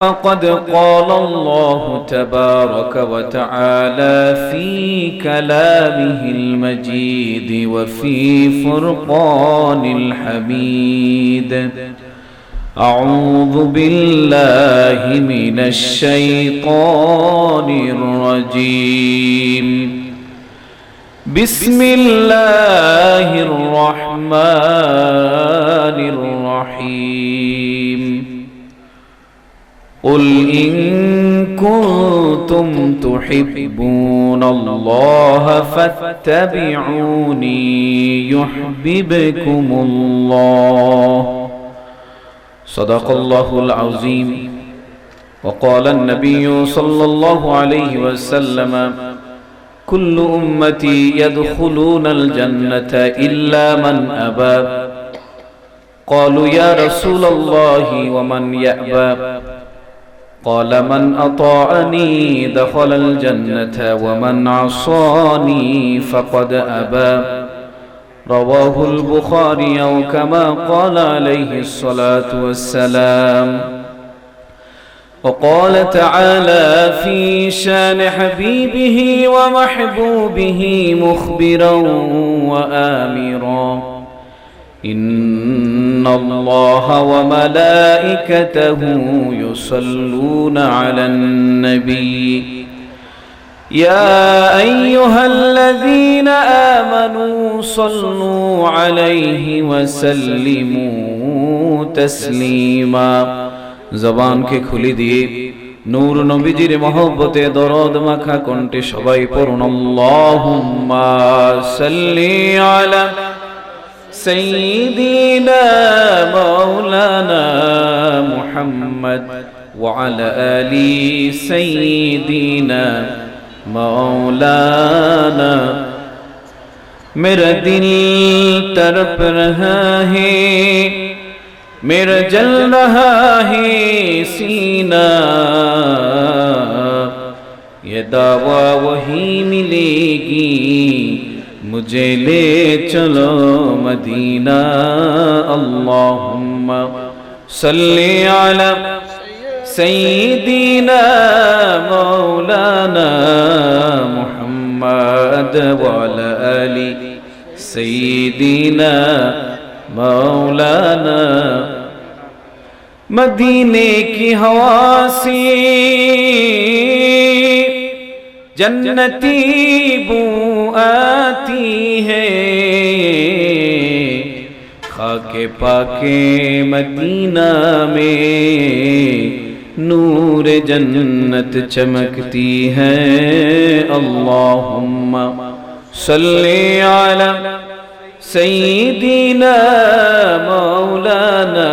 قد قال الله تبارك وتعالى في كلامه المجيد وفي فرقان الحميد. أعوذ بالله من الشيطان الرجيم. بسم الله الرحمن الرحيم. قل إن كنتم تحبون الله فاتبعوني يحببكم الله. صدق الله العظيم. وقال النبي صلى الله عليه وسلم: كل أمتي يدخلون الجنة إلا من أبى. قالوا يا رسول الله ومن يأبى؟ قال من أطاعني دخل الجنة ومن عصاني فقد أبى. رواه البخاري أو كما قال عليه الصلاة والسلام. وقال تعالى في شان حبيبه ومحبوبه مخبرا وآمرا: إن الله وملائكته يصلون على النبي يا أيها الذين آمنوا صلوا عليه وسلموا تسليما. জবান কে খুলে দিয়ে নূর নবীজির মহব্বতে দরদ মাখা কণ্ঠে সবাই পড়ুন: আল্লাহুম্মা সাল্লি আলা سيدنا مولانا محمد وعلى آل سيدنا مولانا. मेरा दिल तड़प रहा है, मेरा जल रहा है सीना, ये दावा वही मिलेगी मुझे ले चलो मदीना. अल्लाहुम्मा सल्ली अला सय्यिदिना मौलाना मुहम्मद व अला आलि सय्यिदिना मौलाना. मदीने की हवा से जन्नती बू आती है, खाके पाके मदीना में नूर जन्नत चमकती है. अल्लाहुम्मा सल्ली अला सय्यिदिना मौलाना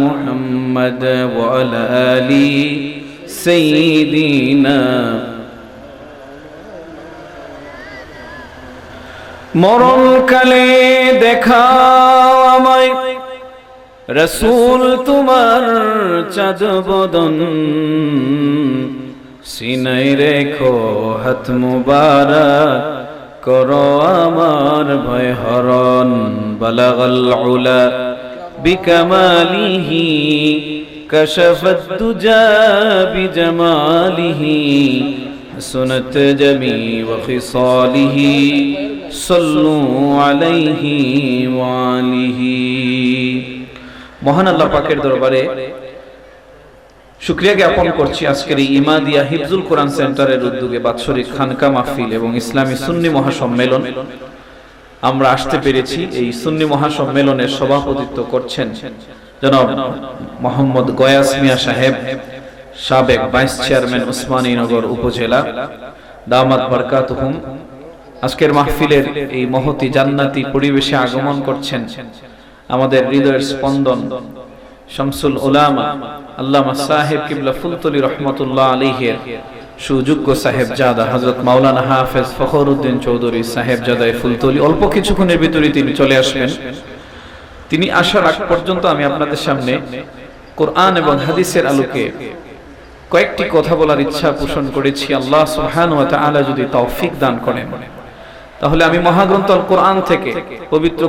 मुहम्मद व अला आलि सय्यिदिना. মরণ কালে দেখাও আমায় রসূল তোমার চাঁদ বদন, সিনায় রেখো হাত মুবারক করো আমার ভয় হরণ. বালাগাল উলা বিকামালিহি কাশাফাত দুজা বিজামালিহি حسنت جميع وخصاله صلوا عليه وآله. মহান আল্লাহ পাকের দরবারে শুকরিয়া জ্ঞাপন করছি আজকের এই ইমাদিয়া হিফজুল কোরআন সেন্টারের উদ্যোগে বাৎসরিক খানকা মাহফিল এবং ইসলামী সুন্নি মহাসম্মেলন আমরা আসতে পেরেছি। এই সুন্নি মহাসম্মেলনের সভাপতিত্ব করছেন জনাব মোহাম্মদ গয়াস মিয়া সাহেব, সাবেক ভাইস চেয়ারম্যান উসমানীনগর উপজেলা, দামাত বারকাতুহুম। আজকের মাহফিলের এই মহতি জান্নাতি পরিবেশে আগমন করছেন আমাদের হৃদয়ের স্পন্দন শামসুল উলামা আল্লামা সাহেব কিবলা ফুলতলি রহমতুল্লাহ আলাইহির সুযোগ্য সাহেবজাদা হযরত মাওলানা হাফেজ ফখরউদ্দিন চৌধুরী সাহেবজাদায়ে ফুলতলি। অল্প কিছুক্ষণের ভিতরে তিনি চলে আসবেন। তিনি আসার আগ পর্যন্ত আমি আপনাদের সামনে কোরআন এবং হাদিসের আলোকে কয়েকটি কথা বলার ইচ্ছা পোষণ করেছি। আল্লাহ সুবহানাহু ওয়া তাআলা যদি তৌফিক দান করেন তাহলে আমি মহাগ্রন্থ আল কোরআন থেকে পবিত্র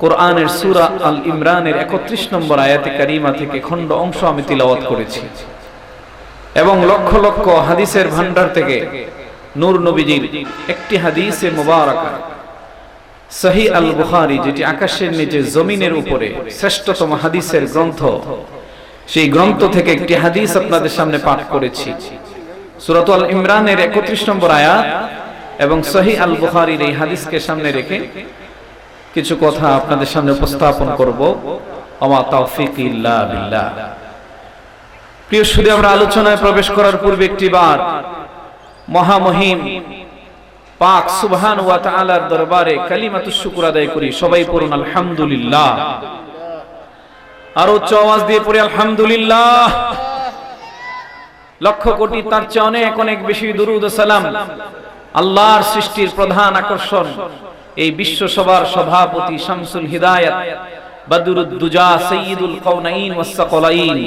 কোরআনের সূরা আল ইমরানের 31 নম্বর আয়াতে কারিমা থেকে খণ্ড অংশ আমি তিলাওয়াত করেছি এবং লক্ষ লক্ষ হাদিসের ভান্ডার থেকে নূর নবীজির একটি হাদিসে মুবারাকা সহিহ আল বুখারী, যেটি আকাশের নিচে জমিনের উপরে শ্রেষ্ঠতম হাদিসের গ্রন্থ, সেই গ্রন্থ থেকে একটি হাদিস আপনাদের সামনে পাঠ করেছি। সূরাত আল ইমরানের 31 নম্বর আয়াত এবং সহিহ আল বুখারীর এই হাদিসকে সামনে রেখে কিছু কথা আপনাদের সামনে উপস্থাপন করব। ওমা তাওফীকি ইল্লা বিল্লাহ। প্রিয় সুধী, আমরা আলোচনায় প্রবেশ করার পূর্বে একটিবার মহামহিম পাক সুবহানাহু ওয়া তাআলার দরবারে কালিমাতুশ শুকর আদায় করি। সবাই পড়ুন আলহামদুলিল্লাহ। আর উচ্চ আওয়াজ দিয়ে পড়ি আলহামদুলিল্লাহ। লক্ষ কোটি তার চেয়ে অনেক অনেক বেশি দুরূদ ও সালাম আল্লাহর সৃষ্টির প্রধান আকর্ষণ এই বিশ্ব সভার সভাপতি শামসুল হিদায়াত বদরুদ দুজা সাইয়্যিদুল কাওনাইন ওয়াস সাকলাইন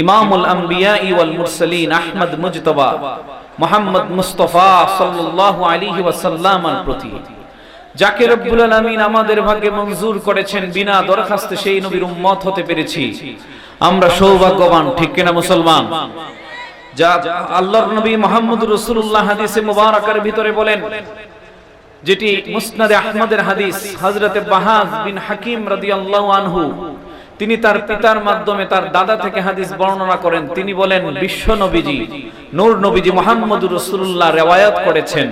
ইমামুল আম্বিয়া ওয়াল মুরসালিন আহমদ মুজতবা মুহাম্মদ মুস্তাফা সাল্লাল্লাহু আলাইহি ওয়াসাল্লামের প্রতি, যাকে রব্বুল আলামিন আমাদের ভাগ্যে মঞ্জুর করেছেন বিনা দরখাস্তে সেই নবীর উম্মত হতে পেরেছি। আমরা সৌভাগ্যবান, ঠিক কিনা মুসলমান? যা আল্লাহর নবী মুহাম্মদুর রাসূলুল্লাহ হাদিসে মুবারাকার ভিতরে বলেন, যেটি মুসনাদে আহমদের হাদিস, হযরতে বাহাজ বিন হাকিম রাদিয়াল্লাহু আনহু তিনি তার পিতার মাধ্যমে তার দাদা থেকে হাদিস বর্ণনা করেন। তিনি বলেন, বিশ্ব নবীজি নূর নবীজি মুহাম্মদুর রাসূলুল্লাহ riwayat করেছেন,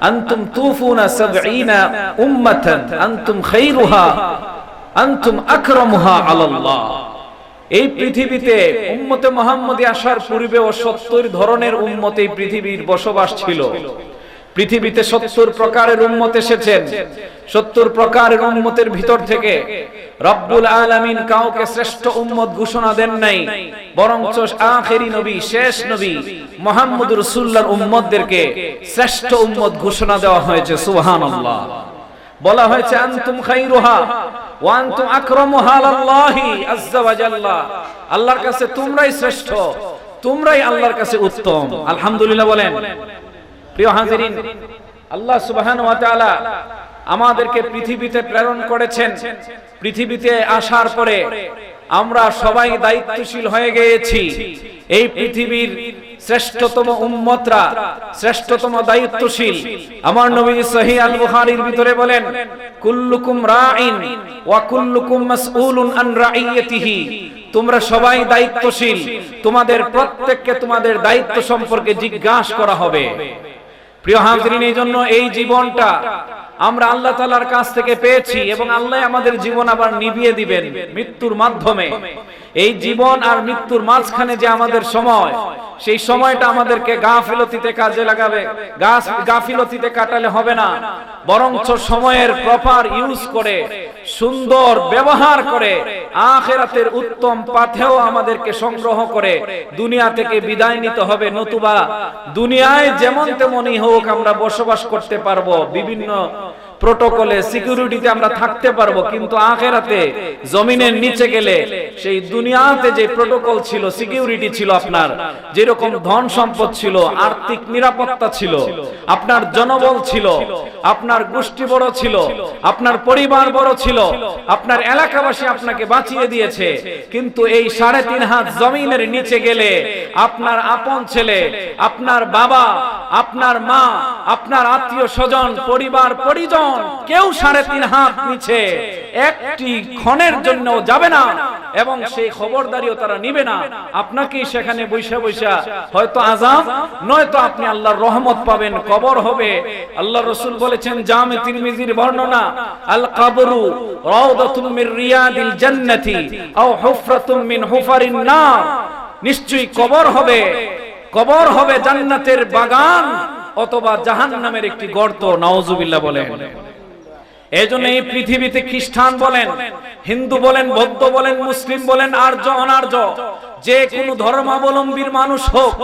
আনতুম তুফুনা 70 উম্মাতান আনতুম খায়রুহা আনতুম আকরামুহা আলাল্লাহ। এই পৃথিবীতে উম্মতে মুহাম্মদী আসার পূর্বেও 70 ধরনের উম্মত এই পৃথিবীর বসবাস ছিল। পৃথিবীতে 70 প্রকারের উম্মত এসেছেন। 70 প্রকারের উম্মতের ভিতর থেকে রব্বুল আলামিন কাউকে শ্রেষ্ঠ উম্মত ঘোষণা দেন নাই, বরঞ্চ আখেরি নবী, শেষ নবী মুহাম্মদুর রাসূলুল্লাহর উম্মতদেরকে শ্রেষ্ঠ উম্মত ঘোষণা দেওয়া হয়েছে। সুবহানাল্লাহ। বলা হয়েছে আনতুম খায়রুহা ওয়া আনতুম আকরামুহা আলাল্লাহি আযজা ওয়া জাল্লা। আল্লাহর কাছে তোমরাই শ্রেষ্ঠ, তোমরাই আল্লাহর কাছে উত্তম। আলহামদুলিল্লাহ বলেন। প্রিয় হাজিরিন, আল্লাহ সুবহানাহু ওয়া তাআলা আমাদেরকে পৃথিবীতে প্রেরণ করেছেন। পৃথিবীতে আসার পরে আমরা সবাই দায়িত্বশীল হয়ে গিয়েছি। এই পৃথিবীর শ্রেষ্ঠতম উম্মতরা শ্রেষ্ঠতম দায়িত্বশীল। আমার নবী সহিহ আল বুখারীর ভিতরে বলেন, কুল্লুকুম রাঈন ওয়া কুল্লুকুম মাসউলুন আন রাইয়াতিহি। তোমরা সবাই দায়িত্বশীল, তোমাদের প্রত্যেককে তোমাদের দায়িত্ব সম্পর্কে জিজ্ঞাসা করা হবে। প্রিয় হাজিরিন, এই জন্য এই জীবনটা আমরা আল্লাহ তাআলার কাছ থেকে পেয়েছি এবং আল্লাহ আমাদের জীবন আবার নিভিয়ে দিবেন মৃত্যুর মাধ্যমে। এই জীবন আর মৃত্যুর মাঝখানে যে আমাদের সময়, সেই সময়টা আমাদেরকে গাফিলতিতে কাজে লাগাবে, গাফিলতিতে কাটালে হবে না, বরঞ্চ সময়ের প্রপার ইউজ করে, সুন্দর ব্যবহার করে, আখিরাতের উত্তম পাথেও আমাদেরকে সংগ্রহ করে দুনিয়া থেকে বিদায় নিতে হবে। নতুবা দুনিয়ায় যেমন তেমনই হোক আমরা বসবাস করতে পারবো, বিভিন্ন প্রোটোকলে সিকিউরিটিতে আমরা থাকতে পারবো, কিন্তু আখিরাতে জমিনের নিচে গেলে সেই দুনিয়াতে যে প্রোটোকল ছিল, সিকিউরিটি ছিল, আপনার যেরকম ধন সম্পদ ছিল, আর্থিক নিরাপত্তা ছিল, আপনার জনবল ছিল, আপনার গোষ্ঠী বড় ছিল, আপনার পরিবার বড় ছিল, আপনার এলাকাবাসী আপনাকে বাঁচিয়ে দিয়েছে, কিন্তু এই 3.5 হাত জমিনের নিচে গেলে আপনার আপন ছেলে, আপনার বাবা, আপনার মা, আপনার আত্মীয় স্বজন, পরিবার পরিজন কেউ 3.5 হাত নিচে একটি ক্ষণের জন্য যাবে না এবং সেই খবরদারিও তারা নিবে না। আপনাকে সেখানে বৈশা বৈশা হয়তো আযাব, নয়তো আপনি আল্লাহর রহমত পাবেন, কবর হবে। আল্লাহর রাসূল বলেছেন, জামে তিরমিজির বর্ণনা, আল কবরু রাউদাতুম মির রিয়াদিল জান্নাতি আও হুফরাতুম মিন হুফারিন নার। নিশ্চয়ই কবর হবে, কবর হবে জান্নাতের বাগান অথবা জাহান্নামের একটি গর্ত। নাউজুবিল্লাহ বলেন। এজন্য এই পৃথিবীতে খ্রিস্টান বলেন, হিন্দু বলেন, বৌদ্ধ বলেন, মুসলিম বলেন, আর্য অনার্য, যে কোনো ধর্মাবলম্বীর মানুষ হোক,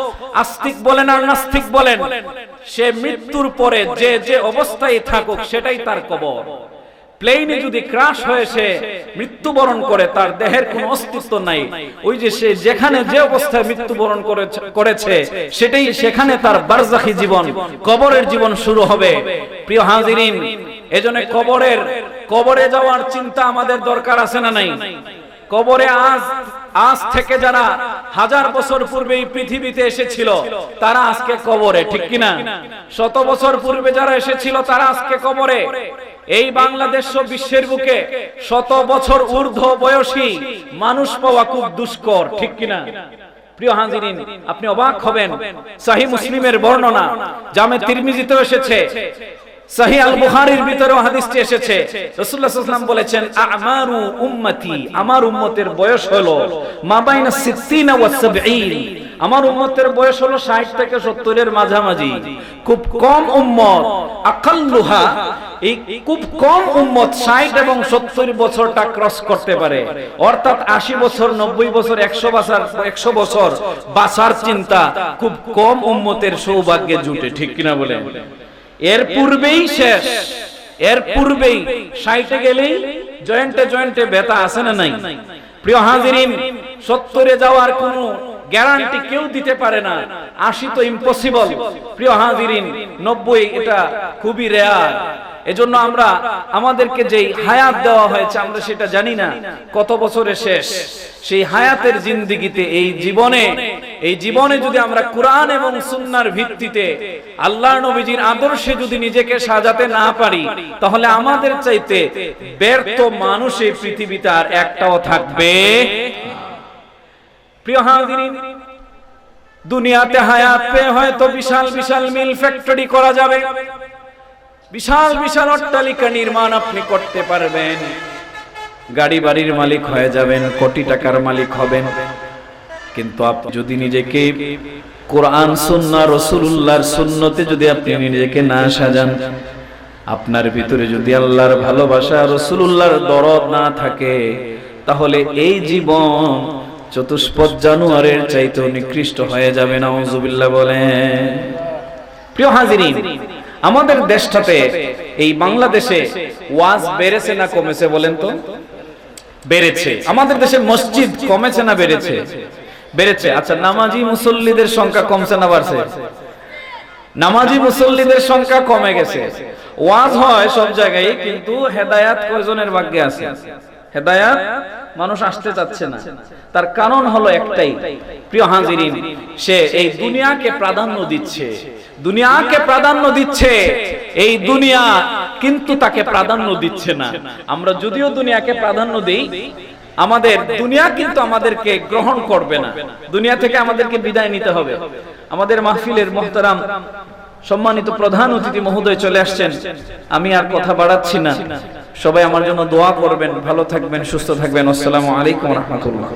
আস্তিক বলেন আর নাস্তিক বলেন, সে মৃত্যুর পরে যে যে অবস্থায় থাকুক সেটাই তার কবর। প্লেনে যদি ক্রাশ হয়ে সে মৃত্যুবরণ করে, তার দেহের কোনো অস্তিত্ব নাই, ওই যে সে যেখানে যে অবস্থায় মৃত্যুবরণ করেছে সেটাই সেখানে তার বারজাখী জীবন, কবরের জীবন শুরু হবে। প্রিয় হাজিরিন, এজন্য কবরে যাওয়ার চিন্তা আমাদের দরকার আছে না নাই? কবরে আজ থেকে যারা 1000 বছর পূর্বে এই পৃথিবীতে এসেছিল তারা আজকে কবরে, ঠিক কিনা? 100 বছর পূর্বে যারা এসেছিল তারা আজকে কবরে। এই বাংলাদেশ বিশ্বের বুকে 100 বছর ঊর্ধ্ব বয়সী মানুষ পাওয়া খুব দুষ্কর, ঠিক কিনা? প্রিয় হাজিরিন, আপনি অবাক হবেন, সহিহ মুসলিমের বর্ণনা, জামে তিরমিজিতেও এসেছে, সহিহ আল বুখারীর ভিতরেও হাদিসটি এসেছে। রাসূলুল্লাহ সাল্লাল্লাহু আলাইহি ওয়াসাল্লাম বলেছেন, আমারু উম্মতি, আমার উম্মতের বয়স হলো মা বাইনা 60 ওয়া 70, আমার উম্মতের বয়স হলো 60 থেকে 70 এর মাঝামাঝি। খুব কম উম্মত, আকাল্লুহা, এই খুব কম উম্মত 60 এবং 70 বছরটা ক্রস করতে পারে, অর্থাৎ 80 বছর, 90 বছর, 100 বছর বাঁচার চিন্তা খুব কম উম্মতের সৌভাগ্যে জুটে, ঠিক কিনা বলেন? এর পূর্বেই শেষ, এর পূর্বেই 60 গেলেই জয়েন্টে ব্যথা আছে না নাই? প্রিয় হাজিরিন, 70 যাওয়ার কোনো গ্যারান্টি কেউ দিতে পারে না, 80 তো ইম্পসিবল। প্রিয় হাজিরিন, 90 এটা খুবই রেয়ার। এজন্য আমরা আমাদেরকে যেই হায়াত দেওয়া হয়েছে আমরা সেটা জানি না কত বছরে শেষ। সেই হায়াতের জিন্দেগিতে এই জীবনে যদি আমরা কোরআন এবং সুন্নাহর ভিত্তিতে আল্লাহর নবীজির আদর্শে যদি নিজেকে সাজাতে না পারি, তাহলে আমাদের চাইতে ব্যর্থ মানুষ এই পৃথিবীতে আর একটাও থাকবে। প্রিয় হাজিরিন, দুনিয়াতে হায়াত পেয়ে হয়তো বিশাল বিশাল মিল ফ্যাক্টরি করা যাবে, বিশাল বিশাল অট্টালিকা নির্মাণ আপনি করতে পারবেন, গাড়ি বাড়ির মালিক হয়ে যাবেন, কোটি টাকার মালিক হবেন, কিন্তু আপনি যদি নিজেকে কোরআন সুন্নাহ রাসূলুল্লাহর সুন্নতে যদি আপনি নিজেকে না সাজান, আপনার ভিতরে যদি আল্লাহর ভালোবাসা, রাসূলুল্লাহর দরদ না থাকে, তাহলে এই জীবন চতুষ্পদ জানোয়ারের চাইতেও নিকৃষ্ট হয়ে যাবে। নাউযুবিল্লাহ বলেন। প্রিয় হাজিরিন, আমাদের দেশটাতে, এই বাংলাদেশে ওয়াজ বেড়েছে না কমেছে বলেন তো? বেড়েছে। আমাদের দেশে মসজিদ কমেছে না বেড়েছে? বেড়েছে। আচ্ছা, নামাজি মুসল্লিদের সংখ্যা কমছে না বাড়ছে? নামাজি মুসল্লিদের সংখ্যা কমে গেছে। ওয়াজ হয় সব জায়গায়, কিন্তু হেদায়াত কয়জনের ভাগ্যে আছে? হেদায়াত মানুষ আসতে চাচ্ছে না। তার কারণ হলো একটাই, প্রিয় হাজিরিন, সে এই দুনিয়াকে প্রাধান্য দিচ্ছে, দুনিয়াকে প্রাধান্য দিচ্ছে, এই দুনিয়া কিন্তু তাকে প্রাধান্য দিচ্ছে না। আমরা যদিও দুনিয়াকে প্রাধান্য দেই, আমাদের দুনিয়া কিন্তু আমাদেরকে গ্রহণ করবে না, দুনিয়া থেকে আমাদেরকে বিদায় নিতে হবে। আমাদের মাহফিলের মুহতারাম সম্মানিত প্রধান অতিথি মহোদয় চলে আসছেন, আমি আর কথা বাড়াচ্ছি না, সবাই আমার জন্য দোয়া করবেন, ভালো থাকবেন, সুস্থ থাকবেন। আসসালামু আলাইকুম ওয়া রাহমাতুল্লাহ।